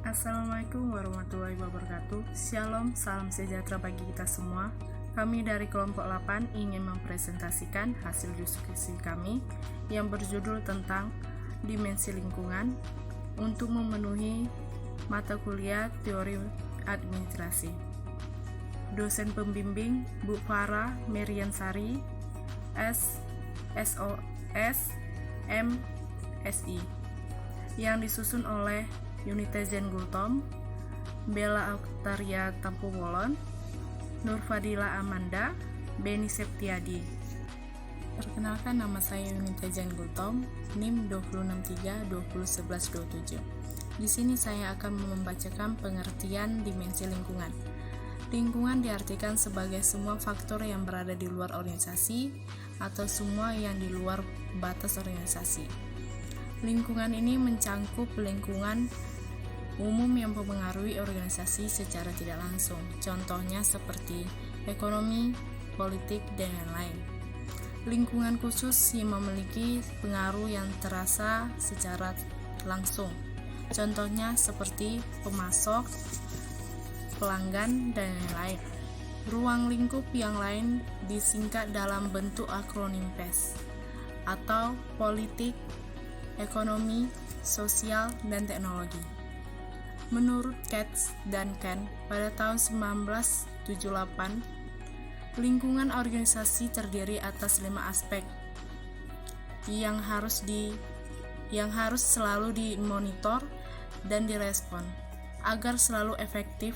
Assalamualaikum warahmatullahi wabarakatuh. Shalom, salam sejahtera bagi kita semua. Kami dari kelompok 8 ingin mempresentasikan hasil diskusi kami yang berjudul tentang dimensi lingkungan untuk memenuhi mata kuliah teori administrasi. Dosen pembimbing Bu Farah Meriansari, SOS MSI, yang disusun oleh Yunita Zen Gultom, Bella Octaria Tampu Bolon, Nur Fadila Amanda, Beni Septiadi. Perkenalkan, nama saya Yunita Zen Gultom, NIM 263201127. Di sini saya akan membacakan pengertian dimensi lingkungan. Lingkungan diartikan sebagai semua faktor yang berada di luar organisasi atau semua yang di luar batas organisasi. Lingkungan ini mencangkup lingkungan umum yang mempengaruhi organisasi secara tidak langsung, contohnya seperti ekonomi, politik, dan lain-lain. Lingkungan khusus yang memiliki pengaruh yang terasa secara langsung, contohnya seperti pemasok, pelanggan, dan lain-lain. Ruang lingkup yang lain disingkat dalam bentuk akronim PES, atau politik, ekonomi, sosial, dan teknologi. Menurut Katz dan Ken, pada tahun 1978, lingkungan organisasi terdiri atas 5 aspek yang harus selalu dimonitor dan direspon agar selalu efektif,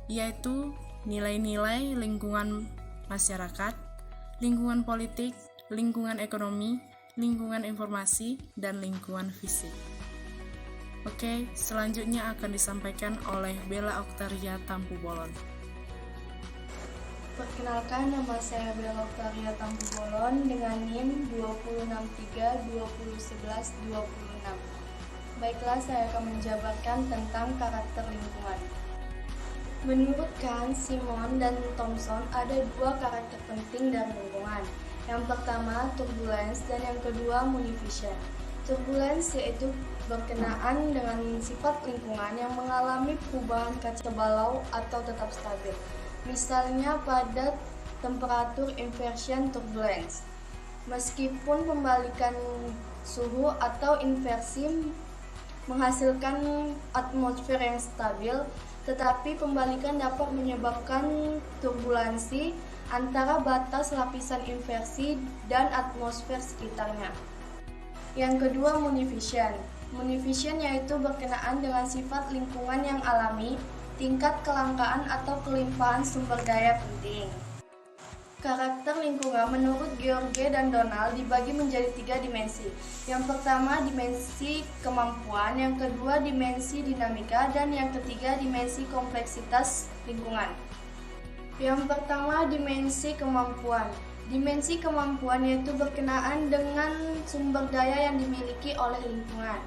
yaitu nilai-nilai lingkungan masyarakat, lingkungan politik, lingkungan ekonomi, lingkungan informasi, dan lingkungan fisik. Oke, selanjutnya akan disampaikan oleh Bella Octaria Tampu Bolon. Perkenalkan, nama saya Bella Octaria Tampu Bolon dengan NIM 263201126. Baiklah, saya akan menjabarkan tentang karakter lingkungan. Menurut Kahn, Simon, dan Thomson, ada 2 karakter penting dari lingkungan. Yang pertama, turbulence, dan yang kedua, munification. Turbulence yaitu berkenaan dengan sifat lingkungan yang mengalami perubahan kacau balau atau tetap stabil. Misalnya pada temperatur inversion turbulence. Meskipun pembalikan suhu atau inversi menghasilkan atmosfer yang stabil, tetapi pembalikan dapat menyebabkan turbulensi antara batas lapisan inversi dan atmosfer sekitarnya. Yang kedua, munification. Munification yaitu berkenaan dengan sifat lingkungan yang alami, tingkat kelangkaan atau kelimpahan sumber daya penting. Karakter lingkungan menurut George dan Donald dibagi menjadi 3 dimensi. Yang pertama, dimensi kemampuan, yang kedua, dimensi dinamika, dan yang ketiga, dimensi kompleksitas lingkungan. Yang pertama, dimensi kemampuan. Dimensi kemampuan yaitu berkenaan dengan sumber daya yang dimiliki oleh lingkungan.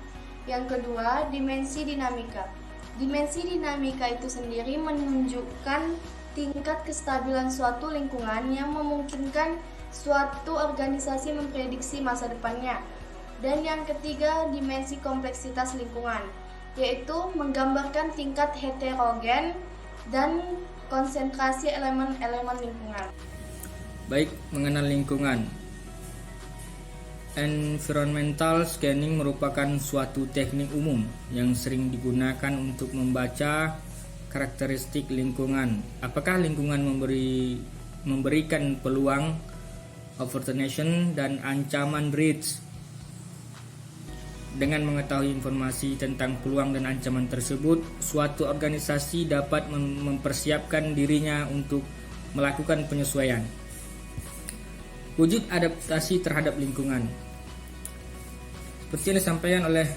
Yang kedua, dimensi dinamika. Dimensi dinamika itu sendiri menunjukkan tingkat kestabilan suatu lingkungan yang memungkinkan suatu organisasi memprediksi masa depannya. Dan yang ketiga, dimensi kompleksitas lingkungan, yaitu menggambarkan tingkat heterogen dan konsentrasi elemen-elemen lingkungan. Baik, mengenal lingkungan. Environmental scanning merupakan suatu teknik umum yang sering digunakan untuk membaca karakteristik lingkungan. Apakah lingkungan memberikan peluang, opportunity, dan ancaman risks? Dengan mengetahui informasi tentang peluang dan ancaman tersebut, suatu organisasi dapat mempersiapkan dirinya untuk melakukan penyesuaian. Wujud adaptasi terhadap lingkungan. Seperti yang disampaikan oleh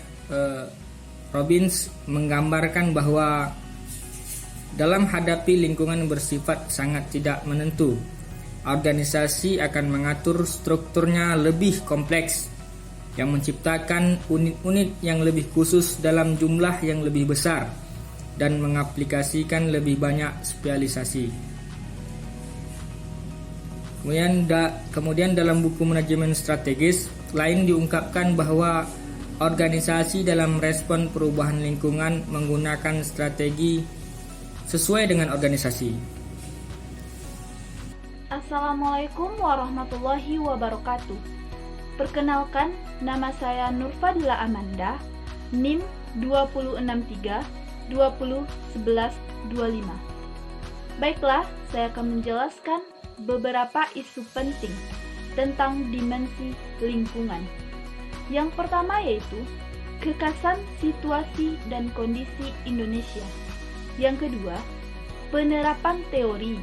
Robbins, menggambarkan bahwa dalam hadapi lingkungan bersifat sangat tidak menentu, organisasi akan mengatur strukturnya lebih kompleks, yang menciptakan unit-unit yang lebih khusus dalam jumlah yang lebih besar, dan mengaplikasikan lebih banyak spesialisasi. Kemudian dalam buku manajemen strategis lain diungkapkan bahwa organisasi dalam respon perubahan lingkungan menggunakan strategi sesuai dengan organisasi. Assalamualaikum warahmatullahi wabarakatuh. Perkenalkan, nama saya Nurfadila Amanda, NIM 263 20 11 25. Baiklah, saya akan menjelaskan beberapa isu penting tentang dimensi lingkungan. Yang pertama yaitu kekasan situasi dan kondisi Indonesia. Yang kedua, penerapan teori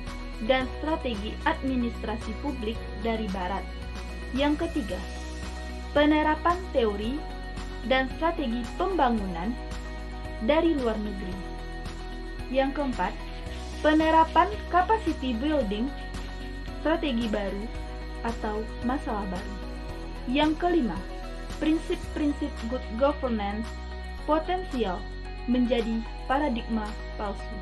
dan strategi administrasi publik dari Barat. Yang ketiga, penerapan teori dan strategi pembangunan dari luar negeri. Yang keempat, penerapan capacity building, strategi baru atau masalah baru. Yang kelima, prinsip-prinsip good governance potensial menjadi paradigma palsu.